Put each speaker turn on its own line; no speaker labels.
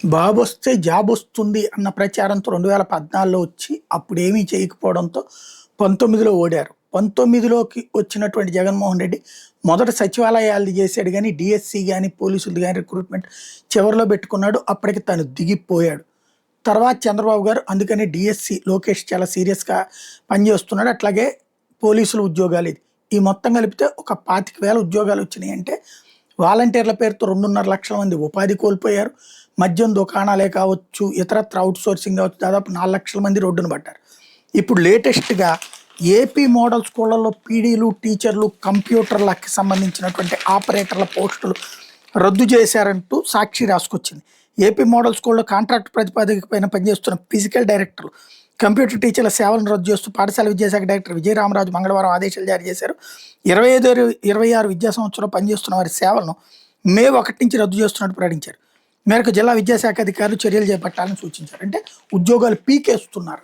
బాబొస్తే జాబొస్తుంది అన్న ప్రచారంతో 2014లో వచ్చి అప్పుడేమీ చేయకపోవడంతో 19లో ఓడారు. 19లోకి వచ్చినటువంటి జగన్మోహన్ రెడ్డి మొదట సచివాలయాలది చేశాడు గానీ, డీఎస్సీ గాని, పోలీసులది గాని రిక్రూట్‌మెంట్ చివరిలో పెట్టుకున్నాడు. అప్పటికి తను దిగిపోయాడు. తర్వాత చంద్రబాబు గారు అందుకని డీఎస్సీ లోకేష్ చాలా సీరియస్‌గా పనిచేస్తున్నాడు. అట్లాగే పోలీసుల ఉద్యోగాలు ఇది. ఈ మొత్తం కలిపితే ఒక 25,000 ఉద్యోగాలు వచ్చినాయంటే వాలంటీర్ల పేరుతో 2.5 లక్షల మంది ఉపాధి కోల్పోయారు. మద్యం దుకాణాలే కావచ్చు, ఇతరత్ర ఔట్ సోర్సింగ్ కావచ్చు, దాదాపు 4 లక్షల మంది రోడ్డున పడ్డారు. ఇప్పుడు లేటెస్ట్‌గా ఏపీ మోడల్ స్కూళ్లలో పీడీలు, టీచర్లు, కంప్యూటర్లకి సంబంధించినటువంటి ఆపరేటర్ల పోస్టులు రద్దు చేశారంటూ సాక్షి రాసుకొచ్చింది. ఏపీ మోడల్ స్కూల్లో కాంట్రాక్ట్ ప్రాతిపదిక పైన పనిచేస్తున్న ఫిజికల్ డైరెక్టర్లు, కంప్యూటర్ టీచర్ల సేవలను రద్దు చేస్తూ పాఠశాల విద్యాశాఖ డైరెక్టర్ విజయరామరాజు మంగళవారం ఆదేశాలు జారీ చేశారు. 25-26 విద్యా సంవత్సరంలో పనిచేస్తున్న వారి సేవలను మే 1 నుంచి రద్దు చేస్తున్నట్టు ప్రకటించారు. మేరకు జిల్లా విద్యాశాఖ అధికారులు చర్యలు చేపట్టాలని సూచించారు. అంటే ఉద్యోగాలు పీకేస్తున్నారు.